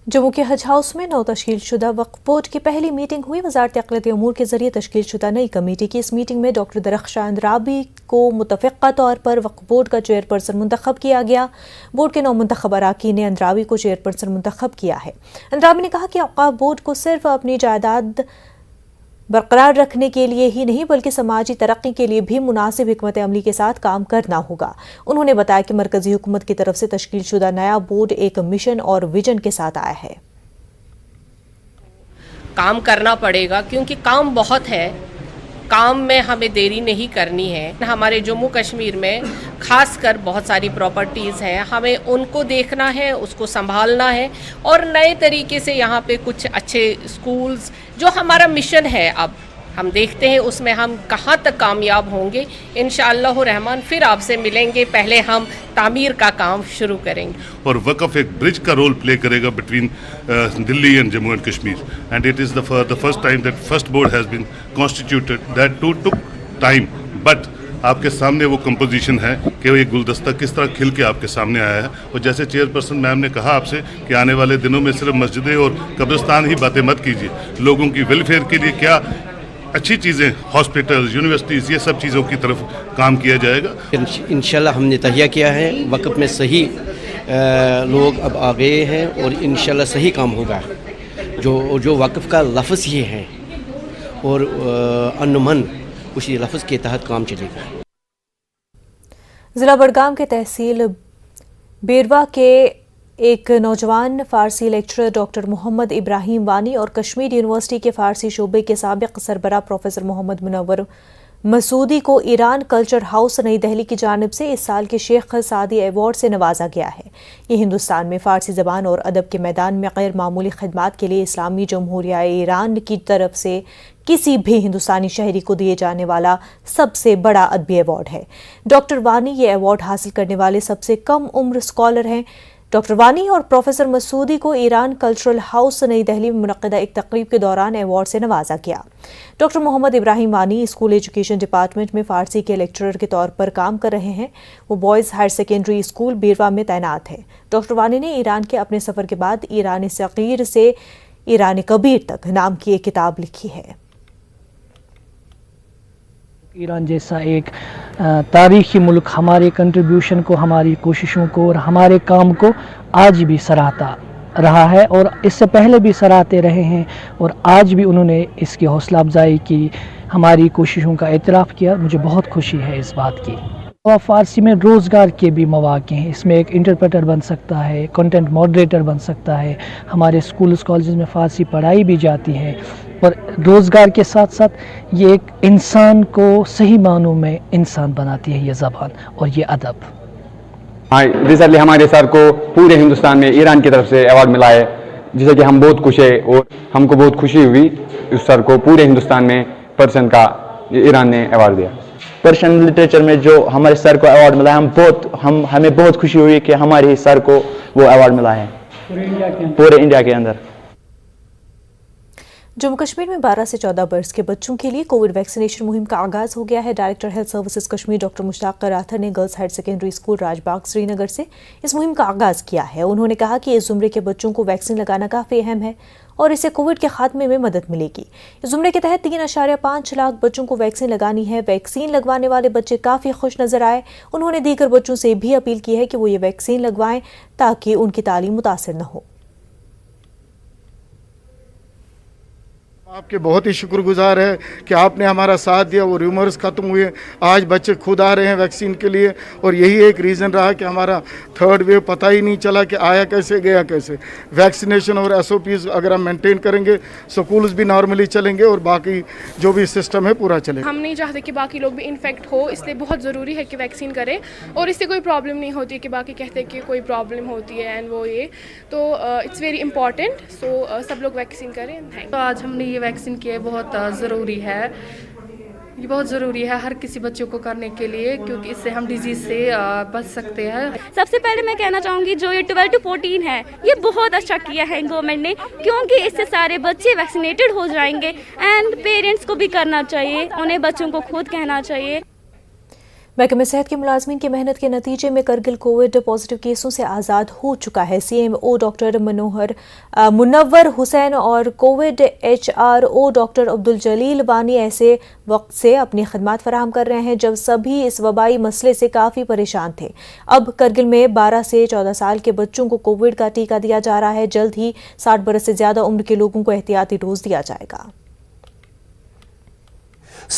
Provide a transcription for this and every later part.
जम्मू के हज हाउस में नौ तश्कील शुदा वक्फ बोर्ड की पहली मीटिंग हुई। वजारत अक़लियती उमूर के जरिए तश्कील शुदा नई कमेटी की इस मीटिंग में डॉक्टर दरख्शां अंद्राबी को मुतफ़िक़ा तौर पर वक्फ बोर्ड का चेयरपर्सन मुंतखब किया गया। बोर्ड के 9 मुंतखब अराकीन ने अंद्राबी को चेयरपर्सन मुंतखब किया है। अंद्राबी ने कहा कि औक़ाफ़ बोर्ड को सिर्फ अपनी जायदाद बरकरार रखने के लिए ही नहीं बल्कि समाजी तरक्की के लिए भी मुनासिब हिकमत अमली के साथ काम करना होगा। उन्होंने बताया कि मरकजी हुकूमत की तरफ से तश्कील शुदा नया बोर्ड एक मिशन और विजन के साथ आया है। काम करना पड़ेगा क्योंकि काम बहुत है, काम में हमें देरी नहीं करनी है। हमारे जम्मू कश्मीर में खासकर बहुत सारी प्रॉपर्टीज़ हैं, हमें उनको देखना है, उसको संभालना है और नए तरीके से यहाँ पे कुछ अच्छे स्कूल्स, जो हमारा मिशन है अब हम देखते हैं उसमें हम कहाँ तक कामयाब होंगे। इंशाअल्लाह रहमान फिर आपसे मिलेंगे, पहले हम तामीर का काम शुरू करेंगे। और वक़फ़ एक ब्रिज का रोल प्ले करेगा between Delhi and Jammu and Kashmir, and it is the first time that first board has been constituted that took time, but आपके सामने वो कंपोजिशन है कि वो ये गुलदस्ता किस तरह खिल के आपके सामने आया है। और जैसे चेयरपर्सन मैम ने कहा आपसे कि आने वाले दिनों में सिर्फ मस्जिदें और कब्रिस्तान ही बातें मत कीजिए, लोगों की वेलफेयर के लिए क्या अच्छी चीज़ें, हॉस्पिटल, यूनिवर्सिटीज़, ये सब चीज़ों की तरफ काम किया जाएगा। इंशाल्लाह हमने तहिया किया है, वक़्फ़ में सही लोग अब आ गए हैं और इंशाल्लाह सही काम होगा। जो वक़्फ़ का लफ्ज़ ये है और अनमन उसी लफ्ज़ के तहत काम चलेगा। ज़िला बड़गाम के तहसील बेरवा के एक नौजवान फ़ारसी लेक्चरर डॉक्टर मोहम्मद इब्राहिम वानी और कश्मीर यूनिवर्सिटी के फ़ारसी शोबे के साबिक़ सरबराह प्रोफेसर मोहम्मद मुनव्वर मसूदी को ईरान कल्चर हाउस नई दिल्ली की जानिब से इस साल के शेख सादी अवार्ड से नवाजा गया है। ये हिंदुस्तान में फ़ारसी ज़बान और अदब के मैदान में गैर मामूली खिदमात के लिए इस्लामी जमहूरिया ईरान की तरफ से किसी भी हिंदुस्तानी शहरी को दिए जाने वाला सबसे बड़ा अदबी अवार्ड है। डॉक्टर वानी ये अवार्ड हासिल करने वाले सबसे कम उम्र स्कॉलर हैं। डॉक्टर वानी और प्रोफेसर मसूदी को ईरान कल्चरल हाउस नई दिल्ली में मुनक़्क़िदा एक तक़रीब के दौरान अवार्ड से नवाजा गया। डॉक्टर मोहम्मद इब्राहिम वानी स्कूल एजुकेशन डिपार्टमेंट में फ़ारसी के लेक्चरर के तौर पर काम कर रहे हैं। वो बॉयज़ हायर सेकेंडरी स्कूल बेरवा में तैनात है। डॉक्टर वानी ने ईरान के अपने सफ़र के बाद ईरान सग़ीर से ईरान कबीर तक नाम की एक किताब लिखी है। ईरान जैसा एक तारीख़ी मुल्क हमारे कंट्रीब्यूशन को, हमारी कोशिशों को और हमारे काम को आज भी सराहता रहा है और इससे पहले भी सराहते रहे हैं और आज भी उन्होंने इसकी हौसला अफजाई की, हमारी कोशिशों का एतराफ़ किया। मुझे बहुत खुशी है इस बात की। और फ़ारसी में रोज़गार के भी मौक़े हैं, इसमें एक इंटरप्रेटर बन सकता है, कंटेंट मॉडरेटर बन सकता है। हमारे स्कूल कॉलेज में फ़ारसी पढ़ाई भी जाती है और रोज़गार के साथ साथ ये एक इंसान को सही मानों में इंसान बनाती है ये ज़बान और ये अदब। रिसेंटली हमारे सर को पूरे हिंदुस्तान में ईरान की तरफ से अवार्ड मिला है, जिससे कि हम बहुत खुश है और हमको बहुत खुशी हुई उस सर को पूरे हिंदुस्तान में पर्सन का ईरान ने अवार्ड दिया। पर्शियन लिटरेचर में जो हमारे सर को अवार्ड मिला है, हमें बहुत खुशी हुई कि हमारे ही सर को वो अवार्ड मिला है पूरे इंडिया के अंदर। जम्मू कश्मीर में 12 से 14 बरस के बच्चों के लिए कोविड वैक्सीनेशन मुहिम का आगाज़ हो गया है। Director health services Kashmir doctor Mushtaq Rather ने girls higher secondary school Rajbagh Srinagar से इस मुहिम का आगाज़ किया है। उन्होंने कहा कि इस ज़ुमरे के बच्चों को वैक्सीन लगाना काफ़ी अहम है और इससे कोविड के खात्मे में मदद मिलेगी। इस ज़ुमरे के तहत 3.5 लाख बच्चों को वैक्सीन लगानी है। वैक्सीन लगवाने वाले बच्चे काफ़ी खुश नज़र आए। उन्होंने दीगर बच्चों से भी अपील की है कि वो ये वैक्सीन लगवाएं ताकि उनकी तालीम मुतासिर न हो। आपके बहुत ही शुक्रगुजार है कि आपने हमारा साथ दिया। वो रूमर्स ख़त्म हुए, आज बच्चे खुद आ रहे हैं वैक्सीन के लिए और यही एक रीज़न रहा कि हमारा थर्ड वेव पता ही नहीं चला कि आया कैसे गया कैसे। वैक्सीनेशन और SOPs अगर हम मेंटेन करेंगे, स्कूल्स भी नॉर्मली चलेंगे और बाकी जो भी सिस्टम है पूरा चलेगा। हम नहीं चाहते कि बाकी लोग भी इन्फेक्ट हो, इसलिए बहुत ज़रूरी है कि वैक्सीन करें और इससे कोई प्रॉब्लम नहीं होती है कि बाकी कहते हैं कि कोई प्रॉब्लम होती है एंड वो ये तो इट्स वेरी इंपॉर्टेंट। सो सब लोग वैक्सीन करें। थैंक। आज हमने ये वैक्सीन की है, बहुत ज़रूरी है, ये बहुत ज़रूरी है हर किसी बच्चों को करने के लिए, क्योंकि इससे हम डिजीज़ से बच सकते हैं। सबसे पहले मैं कहना चाहूँगी जो ये 12 to 14 है, ये बहुत अच्छा किया है गवर्नमेंट ने, क्योंकि इससे सारे बच्चे वैक्सीनेटेड हो जाएंगे एंड पेरेंट्स को भी करना चाहिए, उन्हें बच्चों को खुद कहना चाहिए। محکمہ صحت کے ملازمین کی محنت کے نتیجے میں کرگل کووڈ پازیٹیو کیسوں سے آزاد ہو چکا ہے۔ سی ایم او ڈاکٹر منور حسین اور کووڈ HRO ڈاکٹر عبدالجلیل وانی ایسے وقت سے اپنی خدمات فراہم کر رہے ہیں جب سبھی اس وبائی مسئلے سے کافی پریشان تھے۔ اب کرگل میں 12 سے 14 سال کے بچوں کو کووڈ کا ٹیکہ دیا جا رہا ہے۔ جلد ہی 60 برس سے زیادہ عمر کے لوگوں کو احتیاطی ڈوز دیا جائے گا۔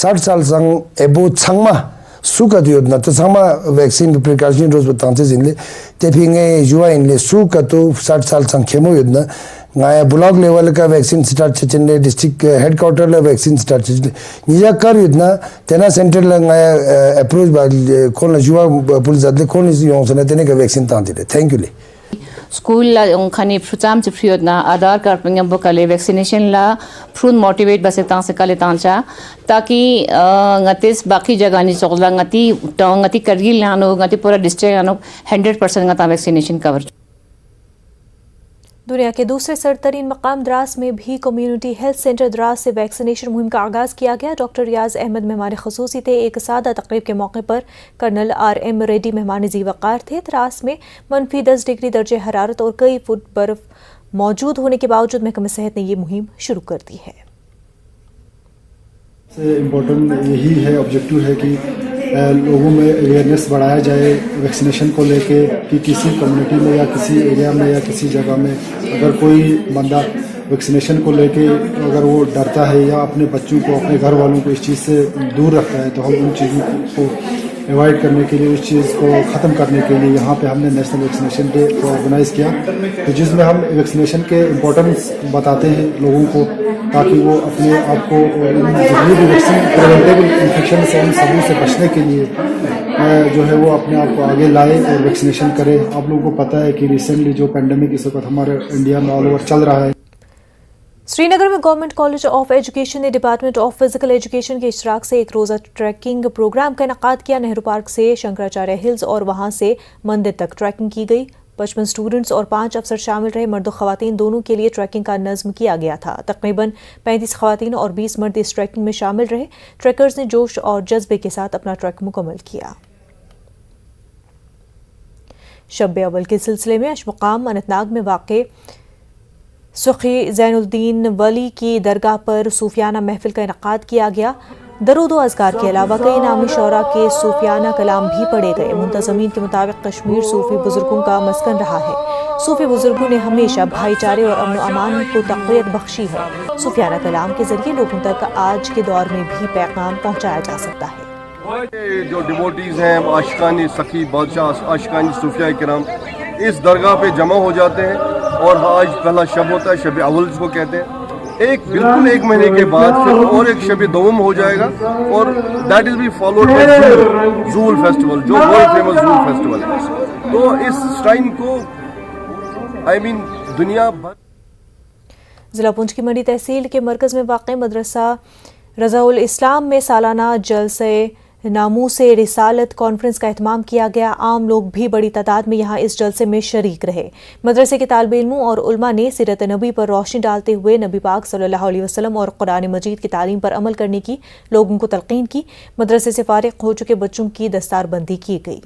60 سال سنگ ایبو چھنگما سوکا دیودنا تو چھنگما ویکسین کی پریکاشن ڈوز بتانتے زنلے تیپینگے یوا انلے سوکا تو 60 سال سنگ کھیمو یودنا نایا بلاک لیول کا ویکسین سٹارٹ چچنلے ڈسٹرکٹ ہیڈ کوارٹر لا ویکسین سٹارٹ چچنلے نجا کر یودنا تینا سینٹر لا نایا اپروچ با کون یوا پولیس ادلے کون یوں سنے تینے کا ویکسین تان دیلے تھینک یو لے स्कूल ला उनखानी फ्रुचाम से फ्री होना आधार कार्ड पर हम बकले वैक्सीनेशन ला फ्रून मोटिवेट बस तां से कले तांचा ताकि गतिस बाकी जगह नहीं चोला गति करगिल लानो गति पूरा डिस्ट्रिक्ट लानो 100% गता वैक्सीनेशन कवर। दुनिया के दूसरे सरतरीन मकाम द्रास में भी कम्युनिटी हेल्थ सेंटर द्रास से वैक्सीनेशन मुहिम का आगाज़ किया गया। डॉक्टर रियाज अहमद मेहमान खसूसी थे। एक सादा तकरीब के मौके पर कर्नल RM रेड्डी मेहमान जी वक़ार थे। द्रास में -10 डिग्री दर्जे हरारत और कई फुट बर्फ मौजूद होने के बावजूद महकमा सेहत ने ये मुहिम शुरू कर दी है। इम्पोर्टेंट यही है, ऑब्जेक्टिव है कि लोगों में अवेयरनेस बढ़ाया जाए वैक्सीनेशन को लेके कि किसी कम्युनिटी में या किसी एरिया में या किसी जगह में अगर कोई बंदा वैक्सीनेशन को लेके अगर वो डरता है या अपने बच्चों को अपने घर वालों को इस चीज़ से दूर रखता है तो हम उन चीज़ों को अवॉइड करने के लिए, उस चीज़ को ख़त्म करने के लिए यहाँ पे हमने नेशनल वैक्सीनेशन डे को ऑर्गेनाइज़ किया, तो जिसमें हम वैक्सीनेशन के इम्पोर्टेंस बताते हैं लोगों को ताकि वो अपने आप को जितनी भी वैक्सीन प्रिवेंटेबल इन्फेक्शन से हम सभी से बचने के लिए जो है वो अपने आप को आगे लाए और वैक्सीनेशन करें। आप लोगों को पता है कि रिसेंटली जो पेंडेमिक इस वक्त हमारे इंडिया में ऑल ओवर चल रहा है। श्रीनगर में गवर्नमेंट कॉलेज ऑफ एजुकेशन ने डिपार्टमेंट ऑफ फिजिकल एजुकेशन के इशराक से एक रोज़ा ट्रैकिंग प्रोग्राम का इनेकाद किया। नेहरू पार्क से शंकराचार्य हिल्स और वहां से मंदिर तक ट्रैकिंग की गई। 55 स्टूडेंट्स और 5 अफसर शामिल रहे। मर्द और ख़वातीन दोनों के लिए ट्रैकिंग का नज़्म किया गया था। तकरीबन 35 ख़वातीन और 20 मर्द इस ट्रैकिंग में शामिल रहे। ट्रैकर्स ने जोश और जज्बे के साथ अपना ट्रैक मुकम्मल किया। शब अव्वल के सिलसिले में अशमुकाम अनंतनाग में वाक़ सुखी ज़ैनुद्दीन वली की दरगाह पर सूफियाना महफिल का इनेकाद किया गया। दरूद व अज़कार के अलावा कई नामी शौरा के सूफियाना कलाम भी पढ़े गए। मुंतज़मीन के मुताबिक कश्मीर सूफी बुजुर्गों का मस्कन रहा है। सूफी बुजुर्गों ने हमेशा भाईचारे और अमन अमान को तक़वियत बख्शी है। सूफियाना कलाम के ज़रिए लोगों तक आज के दौर में भी पैगाम पहुँचाया जा सकता है। जो डिवोटीज़ हैं, आशिकानी सखी बादशाह, आशिकानी सूफिया किराम इस दरगाह पे जमा हो जाते हैं और आज पहला शब होता है, शब अव्वल जिसको कहते हैं। बिल्कुल एक महीने के बाद फिर और एक शब दोम हो जाएगा और that is be followed by Zool festival, जो वर्ल्ड फेमस ज़ूल फेस्टिवल है। तो इस टाइम को दुनिया भर। जिला पुंछ की मंडी तहसील के मरकज़ में वाक़ मदरसा रज़ाउल इस्लाम में सालाना जलसे नामूसे रिसालत कॉन्फ्रेंस का एहतमाम किया गया। आम लोग भी बड़ी तादाद में यहाँ इस जलसे में शरीक रहे। मदरसे के तालिब इल्मों और उलमा ने सीरत नबी पर रोशनी डालते हुए नबी पाक सल्लल्लाहु अलैहि वसल्लम और कुरान मजीद की तालीम पर अमल करने की लोगों को तलकीन की। मदरसे से फारिग हो चुके बच्चों की दस्तारबंदी की गई।